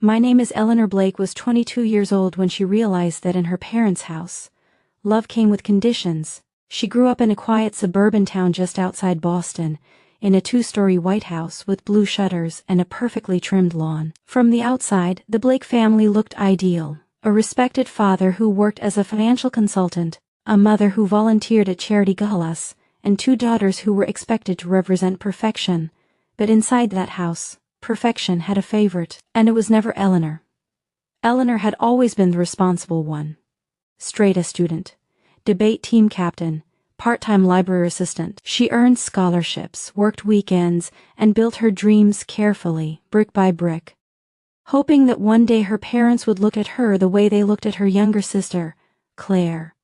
My name is Eleanor Blake was 22 years old when she realized that in her parents' house, love came with conditions. She grew up in a quiet suburban town just outside Boston, in a two-story white house with blue shutters and a perfectly trimmed lawn. From the outside, the Blake family looked ideal. A respected father who worked as a financial consultant, a mother who volunteered at charity galas, and two daughters who were expected to represent perfection. But inside that house, perfection had a favorite, and it was never Eleanor. Eleanor had always been the responsible one. Straight A student, debate team captain, part-time library assistant. She earned scholarships, worked weekends, and built her dreams carefully, brick by brick, hoping that one day her parents would look at her the way they looked at her younger sister, Claire.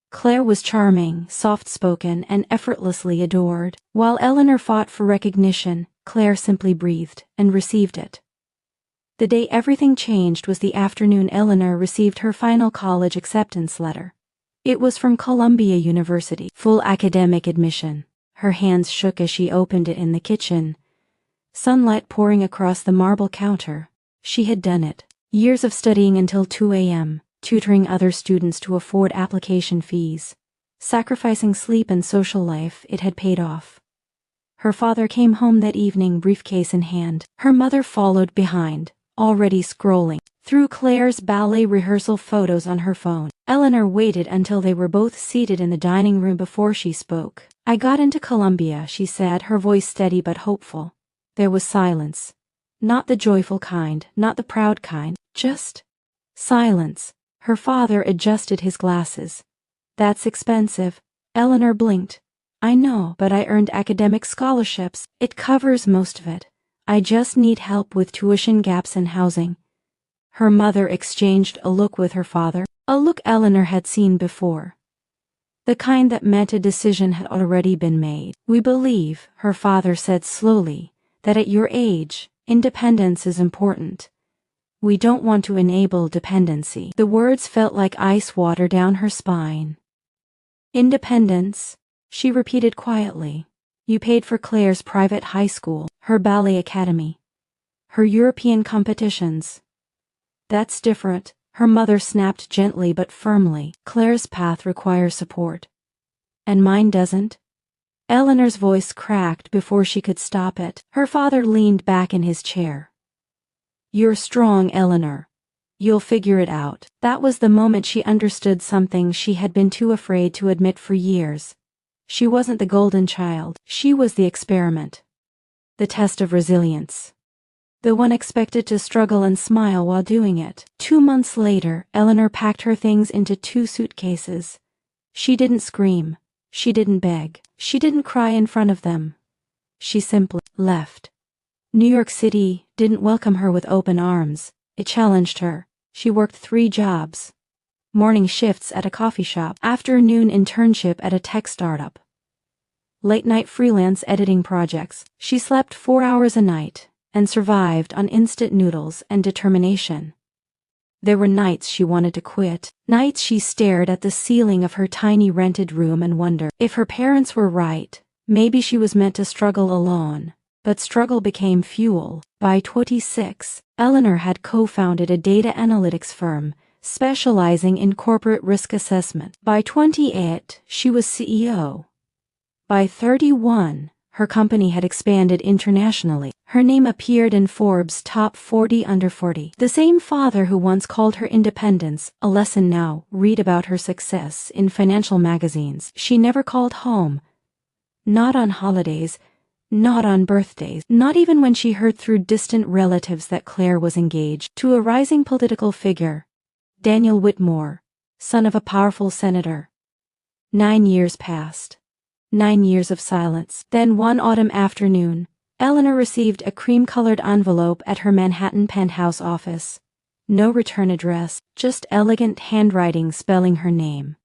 Claire was charming, soft-spoken, and effortlessly adored. While Eleanor fought for recognition, Claire simply breathed and received it. The day everything changed was the afternoon Eleanor received her final college acceptance letter. It was from Columbia University, full academic admission. Her hands shook as she opened it in the kitchen, sunlight pouring across the marble counter. She had done it. Years of studying until 2 a.m., tutoring other students to afford application fees, sacrificing sleep and social life, it had paid off. Her father came home that evening, briefcase in hand. Her mother followed behind, already scrolling through Claire's ballet rehearsal photos on her phone. Eleanor waited until they were both seated in the dining room before she spoke. I got into Columbia, she said, her voice steady but hopeful. There was silence. Not the joyful kind, not the proud kind, just silence. Her father adjusted his glasses. That's expensive. Eleanor blinked. I know, but I earned academic scholarships. It covers most of it. I just need help with tuition gaps and housing. Her mother exchanged a look with her father, a look Eleanor had seen before. The kind that meant a decision had already been made. We believe, her father said slowly, that at your age, independence is important. We don't want to enable dependency. The words felt like ice water down her spine. Independence, she repeated quietly. You paid for Claire's private high school, her ballet academy, her European competitions. That's different, her mother snapped gently but firmly. Claire's path requires support. And mine doesn't? Eleanor's voice cracked before she could stop it. Her father leaned back in his chair. You're strong, Eleanor. You'll figure it out. That was the moment she understood something she had been too afraid to admit for years. She wasn't the golden child. She was the experiment. The test of resilience. The one expected to struggle and smile while doing it. 2 months later, Eleanor packed her things into 2 suitcases. She didn't scream. She didn't beg. She didn't cry in front of them. She simply left. New York City didn't welcome her with open arms. It challenged her. She worked 3 jobs. Morning shifts at a coffee shop, afternoon internship at a tech startup, late-night freelance editing projects. She slept 4 hours a night and survived on instant noodles and determination. There were nights she wanted to quit, nights she stared at the ceiling of her tiny rented room and wondered if her parents were right. Maybe she was meant to struggle alone. But struggle became fuel. By 26, Eleanor had co-founded a data analytics firm, specializing in corporate risk assessment. By 28, she was CEO. By 31, her company had expanded internationally. Her name appeared in Forbes' top 40 under 40. The same father who once called her independence a lesson now read about her success in financial magazines. She never called home. Not on holidays. Not on birthdays, not even when she heard through distant relatives that Claire was engaged to a rising political figure, Daniel Whitmore, son of a powerful senator. 9 years passed. 9 years of silence. Then one autumn afternoon, Eleanor received a cream-colored envelope at her Manhattan penthouse office. No return address, just elegant handwriting spelling her name.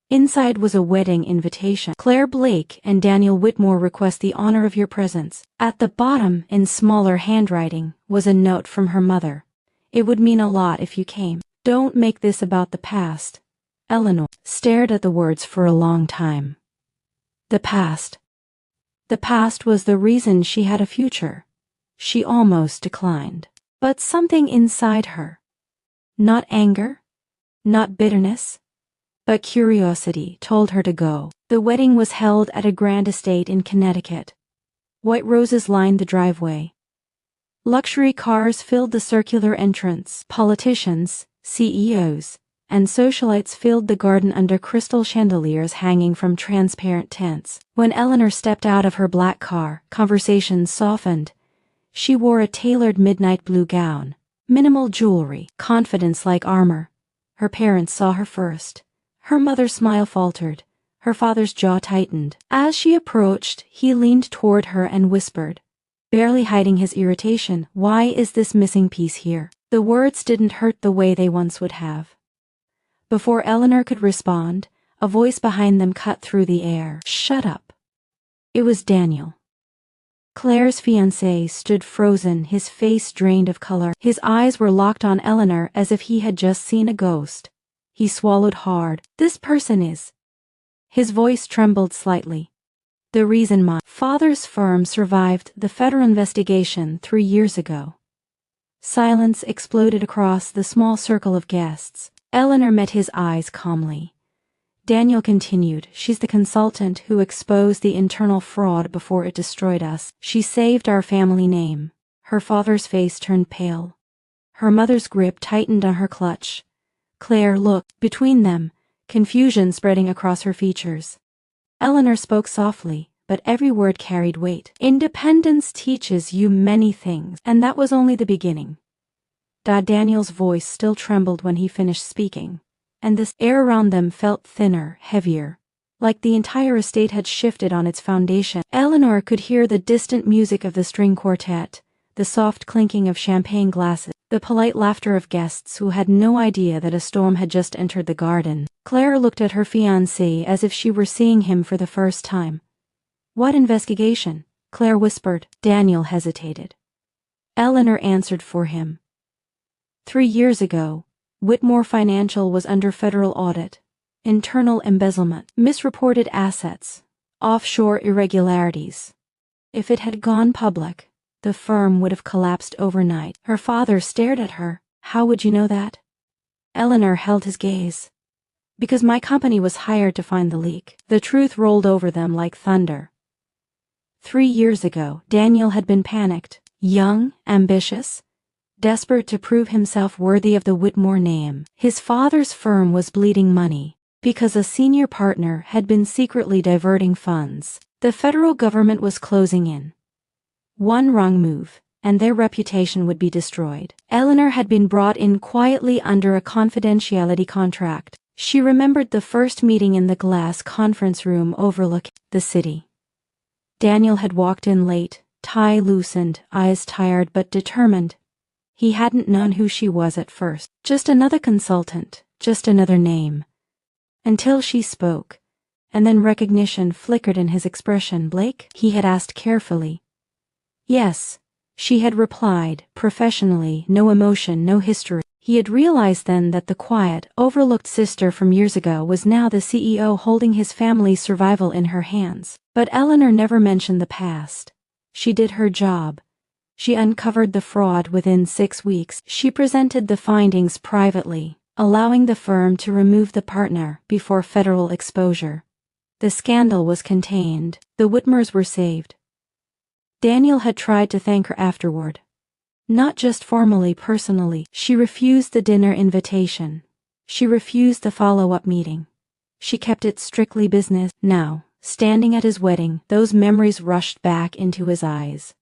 Inside was a wedding invitation. Claire Blake and Daniel Whitmore request the honor of your presence. At the bottom, in smaller handwriting, was a note from her mother. It would mean a lot if you came. Don't make this about the past. Eleanor stared at the words for a long time. The past. The past was the reason she had a future. She almost declined. But something inside her, not anger, not bitterness, but curiosity, told her to go. The wedding was held at a grand estate in Connecticut. White roses lined the driveway. Luxury cars filled the circular entrance. Politicians, CEOs, and socialites filled the garden under crystal chandeliers hanging from transparent tents. When Eleanor stepped out of her black car, conversations softened. She wore a tailored midnight blue gown, minimal jewelry, confidence like armor. Her parents saw her first. Her mother's smile faltered. Her father's jaw tightened. As she approached, he leaned toward her and whispered, barely hiding his irritation, "Why is this missing piece here?" The words didn't hurt the way they once would have. Before Eleanor could respond, a voice behind them cut through the air. "Shut up." It was Daniel. Claire's fiancé stood frozen, his face drained of color. His eyes were locked on Eleanor as if he had just seen a ghost. He swallowed hard. "This person is..." His voice trembled slightly. "The reason my father's firm survived the federal investigation 3 years ago." Silence exploded across the small circle of guests. Eleanor met his eyes calmly. Daniel continued, "She's the consultant who exposed the internal fraud before it destroyed us. She saved our family name." Her father's face turned pale. Her mother's grip tightened on her clutch. Claire looked. Between them, confusion spreading across her features. Eleanor spoke softly, but every word carried weight. "Independence teaches you many things, and that was only the beginning." Daniel's voice still trembled when he finished speaking, and the air around them felt thinner, heavier, like the entire estate had shifted on its foundation. Eleanor could hear the distant music of the string quartet, the soft clinking of champagne glasses, the polite laughter of guests who had no idea that a storm had just entered the garden. Claire looked at her fiancé as if she were seeing him for the first time. "What investigation?" Claire whispered. Daniel hesitated. Eleanor answered for him. 3 years ago, Whitmore Financial was under federal audit. Internal embezzlement, misreported assets, offshore irregularities. If it had gone public, the firm would have collapsed overnight. Her father stared at her. "How would you know that?" Eleanor held his gaze. "Because my company was hired to find the leak." The truth rolled over them like thunder. 3 years ago, Daniel had been panicked, young, ambitious, desperate to prove himself worthy of the Whitmore name. His father's firm was bleeding money because a senior partner had been secretly diverting funds. The federal government was closing in. One wrong move, and their reputation would be destroyed. Eleanor had been brought in quietly under a confidentiality contract. She remembered the first meeting in the glass conference room overlooking the city. Daniel had walked in late, tie loosened, eyes tired but determined. He hadn't known who she was at first. Just another consultant, just another name. Until she spoke, and then recognition flickered in his expression. "Blake?" he had asked carefully. "Yes," she had replied, professionally, no emotion, no history. He had realized then that the quiet, overlooked sister from years ago was now the CEO holding his family's survival in her hands. But Eleanor never mentioned the past. She did her job. She uncovered the fraud within 6 weeks. She presented the findings privately, allowing the firm to remove the partner before federal exposure. The scandal was contained. The Whitmores were saved. Daniel had tried to thank her afterward. Not just formally, personally. She refused the dinner invitation. She refused the follow-up meeting. She kept it strictly business. Now, standing at his wedding, those memories rushed back into his eyes.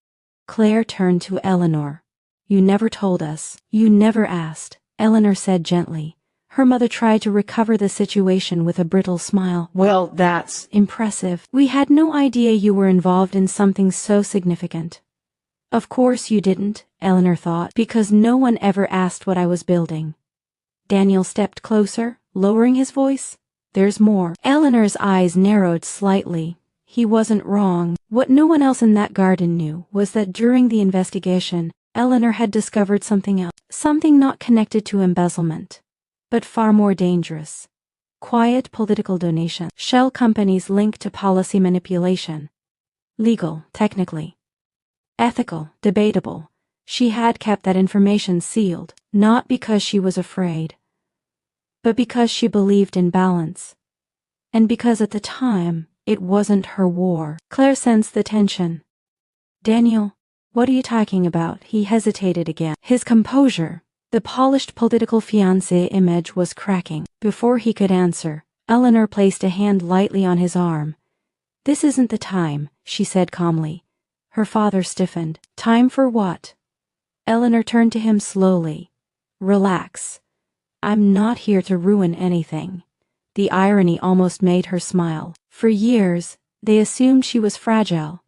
Claire turned to Eleanor. "You never told us. You never asked," Eleanor said gently. Her mother tried to recover the situation with a brittle smile. "Well, that's impressive. We had no idea you were involved in something so significant." "Of course you didn't," Eleanor thought, "because no one ever asked what I was building." Daniel stepped closer, lowering his voice. "There's more." Eleanor's eyes narrowed slightly. He wasn't wrong. What no one else in that garden knew was that during the investigation, Eleanor had discovered something else. Something not connected to embezzlement, but far more dangerous. Quiet political donation. Shell companies linked to policy manipulation. Legal, technically. Ethical, debatable. She had kept that information sealed, not because she was afraid, but because she believed in balance. And because at the time, it wasn't her war. Claire sensed the tension. Daniel, what are you talking about? He hesitated again. His composure, the polished political fiancé image, was cracking. Before he could answer, Eleanor placed a hand lightly on his arm. This isn't the time, she said calmly. Her father stiffened. Time for what? Eleanor turned to him slowly. Relax. I'm not here to ruin anything. The irony almost made her smile. For years, they assumed she was fragile,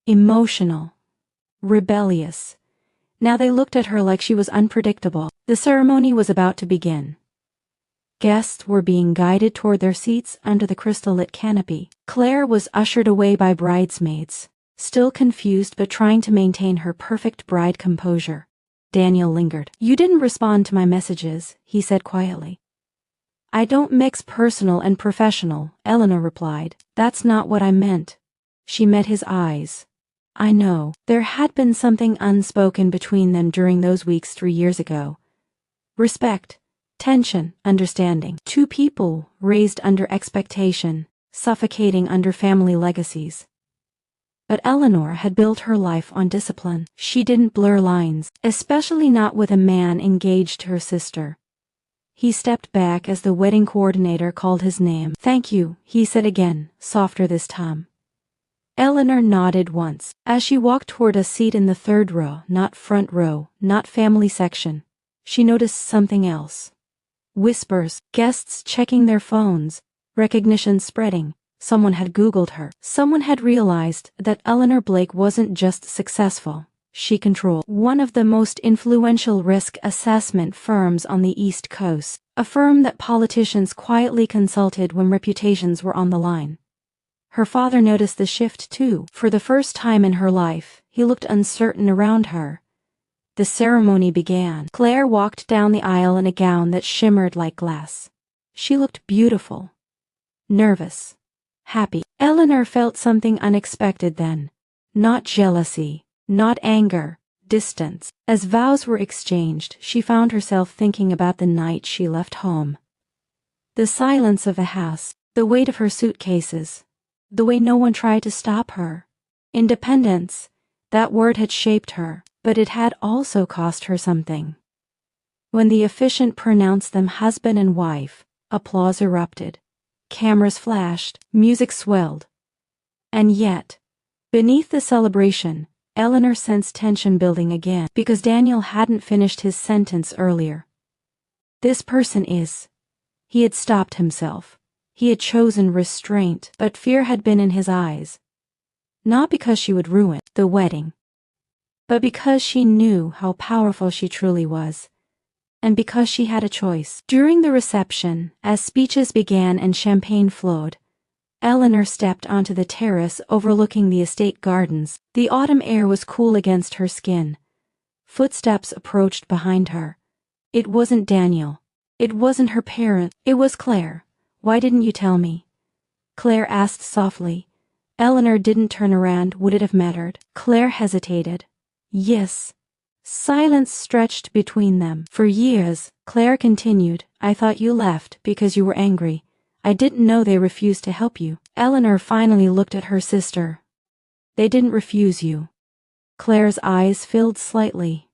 emotional, rebellious. Now they looked at her like she was unpredictable. The ceremony was about to begin. Guests were being guided toward their seats under the crystal-lit canopy. Claire was ushered away by bridesmaids, still confused but trying to maintain her perfect bride composure. Daniel lingered. You didn't respond to my messages, he said quietly. I don't mix personal and professional, Eleanor replied. That's not what I meant. She met his eyes. I know. There had been something unspoken between them during those weeks 3 years ago. Respect, tension, understanding. Two people raised under expectation, suffocating under family legacies. But Eleanor had built her life on discipline. She didn't blur lines, especially not with a man engaged to her sister. He stepped back as the wedding coordinator called his name. Thank you, he said again, softer this time. Eleanor nodded once. As she walked toward a seat in the third row, not front row, not family section, she noticed something else. Whispers, guests checking their phones, recognition spreading. Someone had Googled her. Someone had realized that Eleanor Blake wasn't just successful. She controlled one of the most influential risk assessment firms on the East Coast, a firm that politicians quietly consulted when reputations were on the line. Her father noticed the shift too. For the first time in her life, he looked uncertain around her. The ceremony began. Claire walked down the aisle in a gown that shimmered like glass. She looked beautiful, nervous, happy. Eleanor felt something unexpected then. Not jealousy. Not anger, distance. As vows were exchanged, she found herself thinking about the night she left home. The silence of the house, the weight of her suitcases, the way no one tried to stop her. Independence, that word had shaped her, but it had also cost her something. When the officiant pronounced them husband and wife, applause erupted. Cameras flashed, music swelled. And yet, beneath the celebration, Eleanor sensed tension building again because Daniel hadn't finished his sentence earlier. This person is. He had stopped himself. He had chosen restraint, but fear had been in his eyes. Not because she would ruin the wedding, but because she knew how powerful she truly was, and because she had a choice. During the reception, as speeches began and champagne flowed, Eleanor stepped onto the terrace overlooking the estate gardens. The autumn air was cool against her skin. Footsteps approached behind her. It wasn't Daniel. It wasn't her parent. It was Claire. Why didn't you tell me? Claire asked softly. Eleanor didn't turn around. Would it have mattered? Claire hesitated. Yes. Silence stretched between them. For years, Claire continued, I thought you left because you were angry. I didn't know they refused to help you. Eleanor finally looked at her sister. They didn't refuse you. Claire's eyes filled slightly.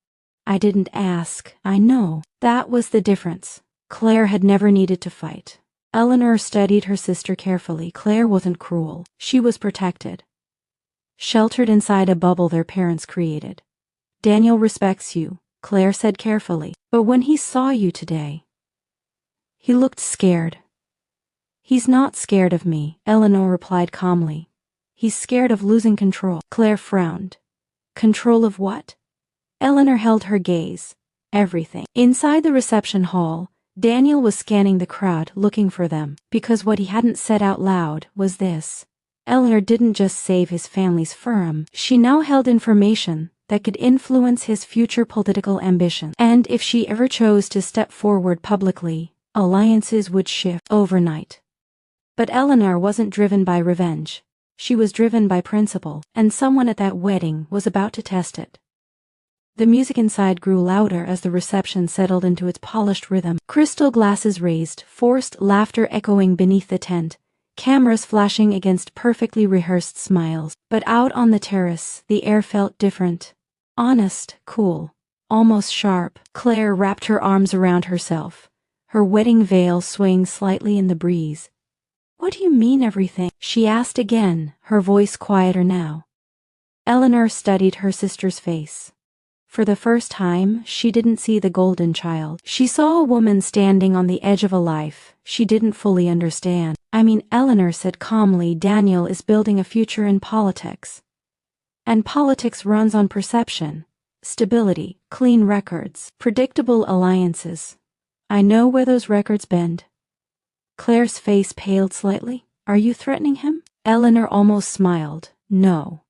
I didn't ask. I know. That was the difference. Claire had never needed to fight. Eleanor studied her sister carefully. Claire wasn't cruel. She was protected. Sheltered inside a bubble their parents created. Daniel respects you, Claire said carefully. But when he saw you today, he looked scared. He's not scared of me, Eleanor replied calmly. He's scared of losing control. Claire frowned. Control of what? Eleanor held her gaze. Everything. Inside the reception hall, Daniel was scanning the crowd looking for them, because what he hadn't said out loud was this. Eleanor didn't just save his family's firm, she now held information that could influence his future political ambition. And if she ever chose to step forward publicly, alliances would shift overnight. But Eleanor wasn't driven by revenge. She was driven by principle, and someone at that wedding was about to test it. The music inside grew louder as the reception settled into its polished rhythm. Crystal glasses raised, forced laughter echoing beneath the tent, cameras flashing against perfectly rehearsed smiles. But out on the terrace, the air felt different. Honest, cool, almost sharp. Claire wrapped her arms around herself, her wedding veil swaying slightly in the breeze. "What do you mean everything?" she asked again, her voice quieter now. Eleanor studied her sister's face. For the first time, she didn't see the golden child. She saw a woman standing on the edge of a life she didn't fully understand. "I mean," Eleanor said calmly, "Daniel is building a future in politics. And politics runs on perception, stability, clean records, predictable alliances. I know where those records bend." Claire's face paled slightly. "Are you threatening him?" Eleanor almost smiled. "No.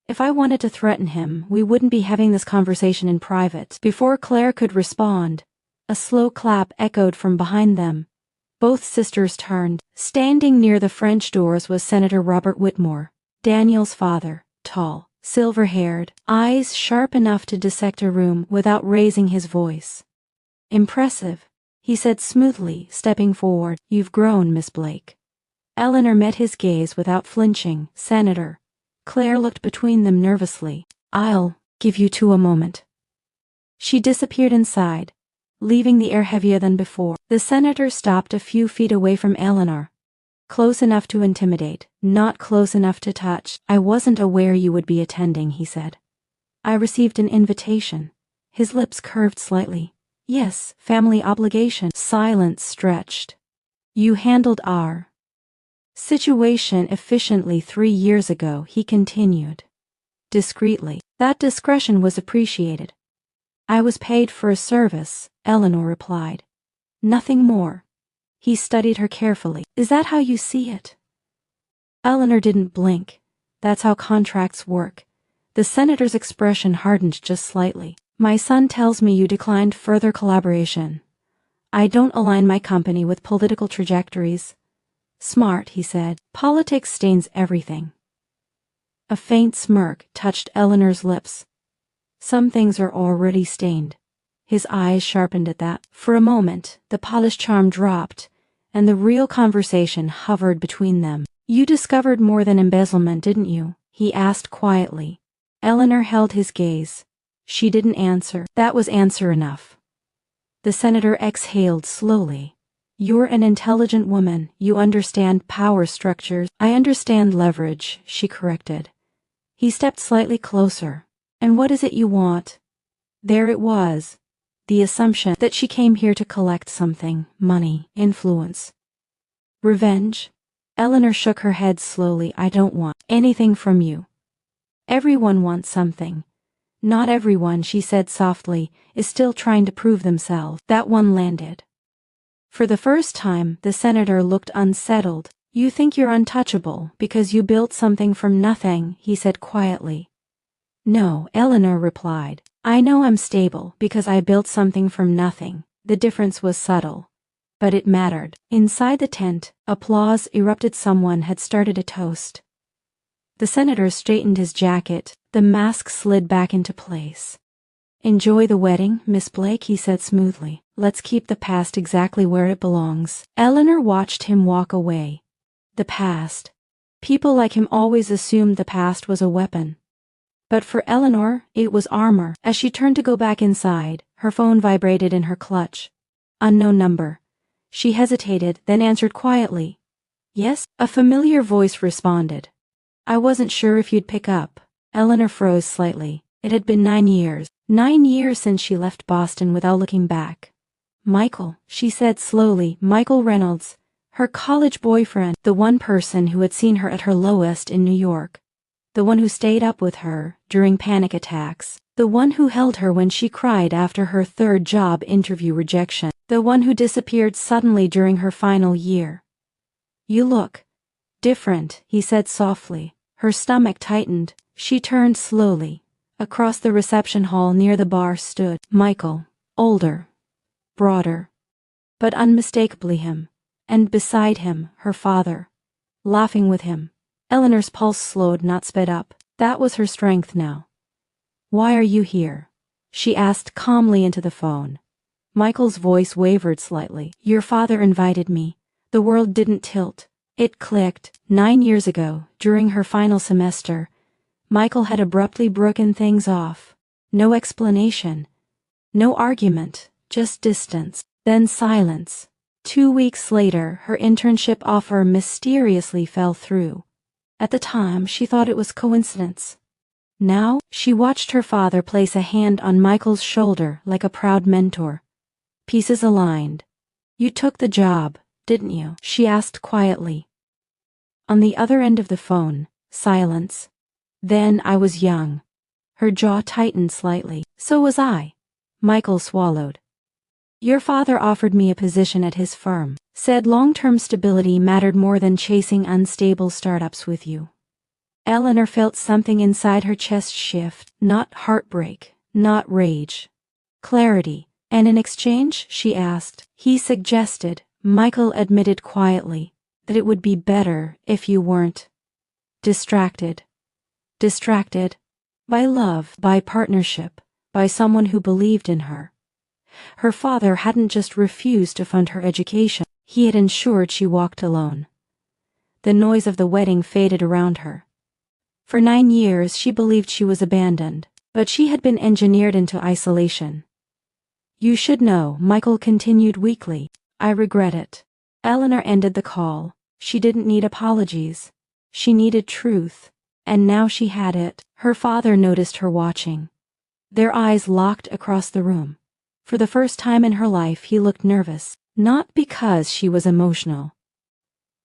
If I wanted to threaten him, we wouldn't be having this conversation in private." Before Claire could respond, a slow clap echoed from behind them. Both sisters turned. Standing near the French doors was Senator Robert Whitmore, Daniel's father, tall, silver-haired, eyes sharp enough to dissect a room without raising his voice. "Impressive," he said smoothly, stepping forward. "You've grown, Miss Blake." Eleanor met his gaze without flinching. "Senator." Claire looked between them nervously. "I'll give you two a moment." She disappeared inside, leaving the air heavier than before. The senator stopped a few feet away from Eleanor. Close enough to intimidate, not close enough to touch. "I wasn't aware you would be attending," he said. "I received an invitation." His lips curved slightly. "Yes, family obligation." Silence stretched. "You handled our situation efficiently 3 years ago," he continued. Discreetly. "That discretion was appreciated." "I was paid for a service," Eleanor replied. "Nothing more." He studied her carefully. "Is that how you see it?" Eleanor didn't blink. "That's how contracts work." The senator's expression hardened just slightly. "My son tells me you declined further collaboration." "I don't align my company with political trajectories." "Smart," he said. "Politics stains everything." A faint smirk touched Eleanor's lips. "Some things are already stained." His eyes sharpened at that. For a moment, the polished charm dropped, and the real conversation hovered between them. "You discovered more than embezzlement, didn't you?" he asked quietly. Eleanor held his gaze. She didn't answer. That was answer enough. The senator exhaled slowly. "You're an intelligent woman. You understand power structures." "I understand leverage," she corrected. He stepped slightly closer. "And what is it you want?" There it was. The assumption that she came here to collect something. Money, influence, revenge. Eleanor shook her head slowly. "I don't want anything from you." "Everyone wants something." "Not everyone," she said softly, "is still trying to prove themselves." That one landed. For the first time, the senator looked unsettled. "You think you're untouchable because you built something from nothing," he said quietly. "No," Eleanor replied. "I know I'm stable because I built something from nothing." The difference was subtle, but it mattered. Inside the tent, applause erupted. Someone had started a toast. The senator straightened his jacket. The mask slid back into place. "Enjoy the wedding, Miss Blake," he said smoothly. "Let's keep the past exactly where it belongs." Eleanor watched him walk away. The past. People like him always assumed the past was a weapon. But for Eleanor, it was armor. As she turned to go back inside, her phone vibrated in her clutch. Unknown number. She hesitated, then answered quietly. "Yes?" A familiar voice responded. "I wasn't sure if you'd pick up." Eleanor froze slightly. It had been 9 years. 9 years since she left Boston without looking back. "Michael," she said slowly. "Michael Reynolds. Her college boyfriend. The one person who had seen her at her lowest in New York. The one who stayed up with her during panic attacks. The one who held her when she cried after her 3rd job interview rejection. The one who disappeared suddenly during her final year. "You look different," he said softly. Her stomach tightened. She turned slowly. Across the reception hall near the bar stood Michael, older, broader, but unmistakably him, and beside him, her father, laughing with him. Eleanor's pulse slowed, not sped up. That was her strength now. "Why are you here?" she asked calmly into the phone. Michael's voice wavered slightly. Your father invited me. The world didn't tilt. It clicked. 9 years ago, during her final semester, Michael had abruptly broken things off. No explanation. No argument. Just distance. Then silence. 2 weeks later, her internship offer mysteriously fell through. At the time, she thought it was coincidence. Now, she watched her father place a hand on Michael's shoulder like a proud mentor. Pieces aligned. You took the job, didn't you? She asked quietly. On the other end of the phone, silence. Then I was young. Her jaw tightened slightly. So was I. Michael swallowed. Your father offered me a position at his firm, said long-term stability mattered more than chasing unstable startups with you. Eleanor felt something inside her chest shift, not heartbreak, not rage. Clarity. And in exchange, she asked, he suggested, Michael admitted quietly, that it would be better if you weren't distracted. Distracted by love, by partnership, by someone who believed in her. Her father hadn't just refused to fund her education, he had ensured she walked alone. The noise of the wedding faded around her. For 9 years she believed she was abandoned, but she had been engineered into isolation. You should know, Michael continued weakly. I regret it. Eleanor ended the call. She didn't need apologies. She needed truth. And now she had it. Her father noticed her watching. Their eyes locked across the room. For the first time in her life he looked nervous, not because she was emotional,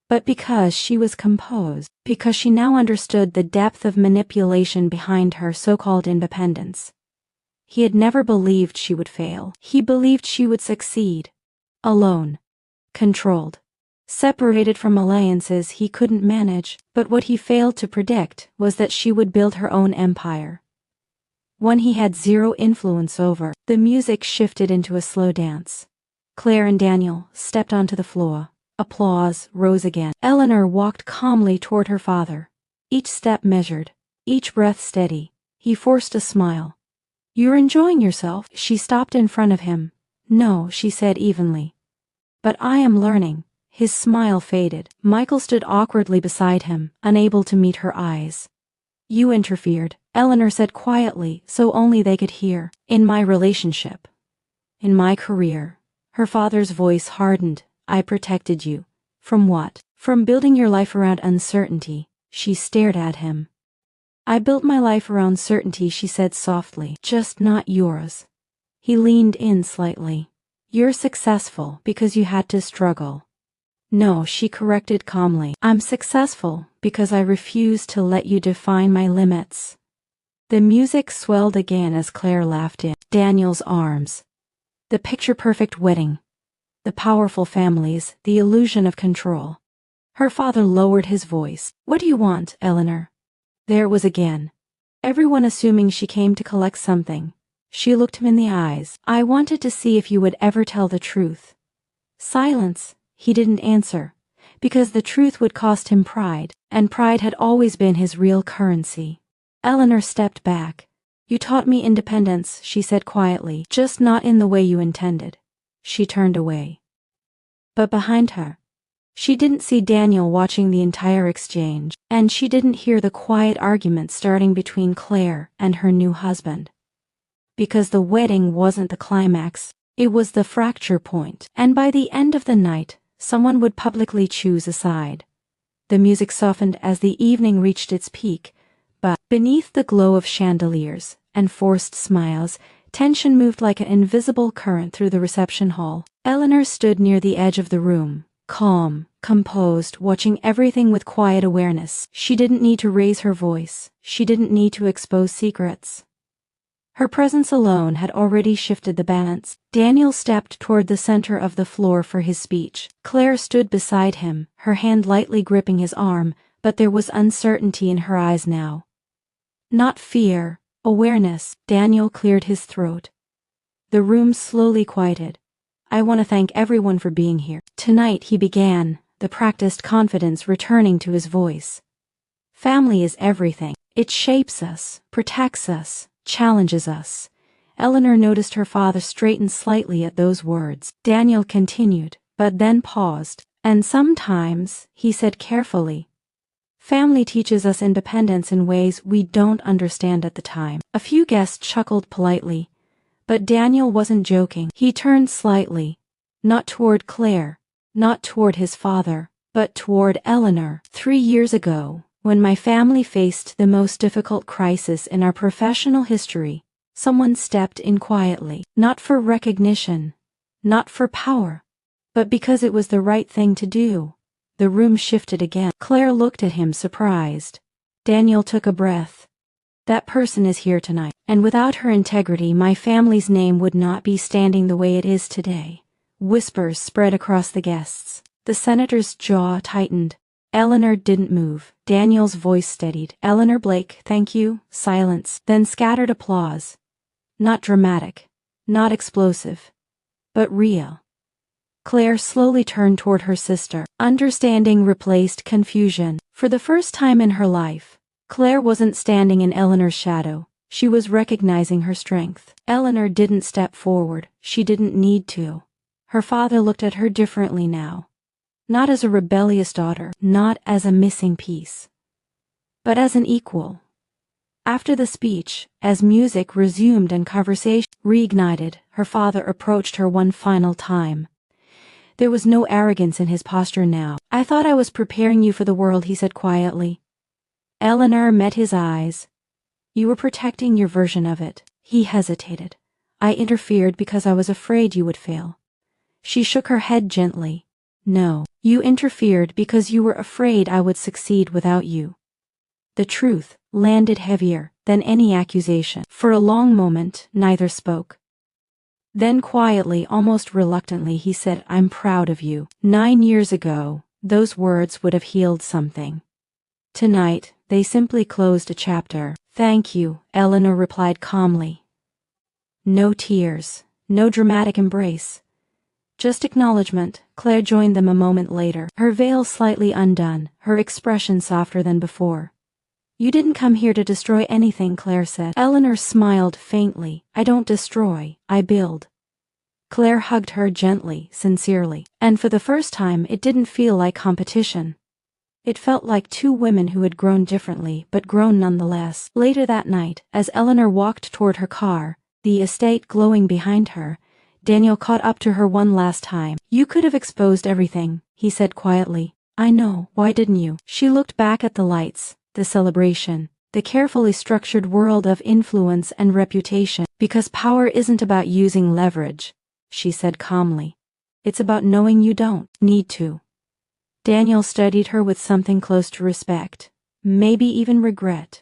but because she was composed, because she now understood the depth of manipulation behind her so-called independence. He had never believed she would fail. He believed she would succeed. Alone. Controlled. Separated from alliances he couldn't manage, but what he failed to predict was that she would build her own empire. One he had zero influence over. The music shifted into a slow dance. Claire and Daniel stepped onto the floor. Applause rose again. Eleanor walked calmly toward her father. Each step measured, each breath steady. He forced a smile. You're enjoying yourself? She stopped in front of him. No, she said evenly. But I am learning. His smile faded. Michael stood awkwardly beside him, unable to meet her eyes. You interfered, Eleanor said quietly, so only they could hear. In my relationship. In my career. Her father's voice hardened. I protected you. From what? From building your life around uncertainty. She stared at him. I built my life around certainty, she said softly. Just not yours. He leaned in slightly. You're successful because you had to struggle. No, she corrected calmly. I'm successful because I refuse to let you define my limits. The music swelled again as Claire laughed in Daniel's arms. The picture-perfect wedding. The powerful families, the illusion of control. Her father lowered his voice. What do you want, Eleanor? There it was again. Everyone assuming she came to collect something. She looked him in the eyes. I wanted to see if you would ever tell the truth. Silence. He didn't answer. Because the truth would cost him pride, and pride had always been his real currency. Eleanor stepped back. You taught me independence, she said quietly, just not in the way you intended. She turned away. But behind her, she didn't see Daniel watching the entire exchange, and she didn't hear the quiet argument starting between Claire and her new husband. Because the wedding wasn't the climax, it was the fracture point, and by the end of the night, someone would publicly choose a side. The music softened as the evening reached its peak, but beneath the glow of chandeliers and forced smiles, tension moved like an invisible current through the reception hall. Eleanor stood near the edge of the room, calm, composed, watching everything with quiet awareness. She didn't need to raise her voice. She didn't need to expose secrets. Her presence alone had already shifted the balance. Daniel stepped toward the center of the floor for his speech. Claire stood beside him, her hand lightly gripping his arm, but there was uncertainty in her eyes now. Not fear, awareness. Daniel cleared his throat. The room slowly quieted. I want to thank everyone for being here. Tonight, he began, the practiced confidence returning to his voice. Family is everything. It shapes us, protects us, challenges us, Eleanor noticed her father straighten slightly at those words. Daniel continued, but then paused. And sometimes, he said carefully, family teaches us independence in ways we don't understand at the time. A few guests chuckled politely, but Daniel wasn't joking. He turned slightly, not toward Claire, not toward his father, but toward Eleanor. 3 years ago, when my family faced the most difficult crisis in our professional history, someone stepped in quietly, not for recognition, not for power, but because it was the right thing to do. The room shifted again. Claire looked at him surprised. Daniel took a breath. That person is here tonight, and without her integrity my family's name would not be standing the way it is today. Whispers spread across the guests. The senator's jaw tightened. Eleanor didn't move. Daniel's voice steadied. Eleanor Blake, thank you. Silence. Then scattered applause. Not dramatic, not explosive, but real. Claire slowly turned toward her sister. Understanding replaced confusion. For the first time in her life, Claire wasn't standing in Eleanor's shadow. She was recognizing her strength. Eleanor didn't step forward. She didn't need to. Her father looked at her differently now. Not as a rebellious daughter, not as a missing piece, but as an equal. After the speech, as music resumed and conversation reignited, her father approached her one final time. There was no arrogance in his posture now. I thought I was preparing you for the world, he said quietly. Eleanor met his eyes. You were protecting your version of it. He hesitated. I interfered because I was afraid you would fail. She shook her head gently. No, you interfered because you were afraid I would succeed without you. The truth landed heavier than any accusation. For a long moment, neither spoke. Then quietly, almost reluctantly, he said, I'm proud of you. 9 years ago, those words would have healed something. Tonight, they simply closed a chapter. Thank you, Eleanor replied calmly. No tears, no dramatic embrace. Just acknowledgement. Claire joined them a moment later, her veil slightly undone, her expression softer than before. You didn't come here to destroy anything, Claire said. Eleanor smiled faintly. I don't destroy, I build. Claire hugged her gently, sincerely, and for the first time it didn't feel like competition. It felt like two women who had grown differently but grown nonetheless. Later that night, as Eleanor walked toward her car, the estate glowing behind her, Daniel caught up to her one last time. You could have exposed everything, he said quietly. I know, why didn't you? She looked back at the lights, the celebration, the carefully structured world of influence and reputation. Because power isn't about using leverage, she said calmly. It's about knowing you don't need to. Daniel studied her with something close to respect, maybe even regret.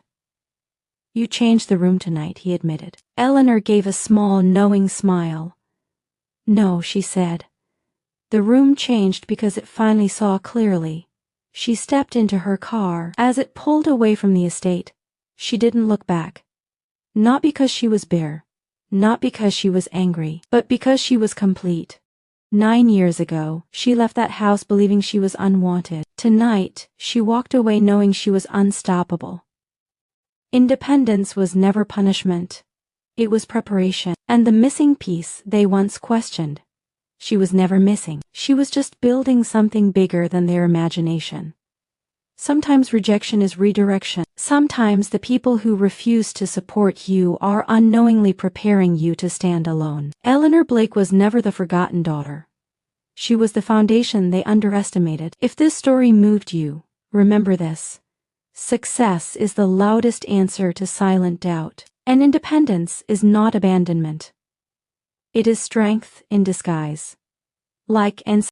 You changed the room tonight, he admitted. Eleanor gave a small, knowing smile. No, she said. The room changed because it finally saw clearly. She stepped into her car. As it pulled away from the estate, she didn't look back. Not because she was bitter, not because she was angry, but because she was complete. 9 years ago, she left that house believing she was unwanted. Tonight, she walked away knowing she was unstoppable. Independence was never punishment. It was preparation. And the missing piece they once questioned, she was never missing. She was just building something bigger than their imagination. Sometimes rejection is redirection. Sometimes the people who refuse to support you are unknowingly preparing you to stand alone. Eleanor Blake was never the forgotten daughter. She was the foundation they underestimated. If this story moved you, remember this. Success is the loudest answer to silent doubt, and independence is not abandonment. It is strength in disguise. Like and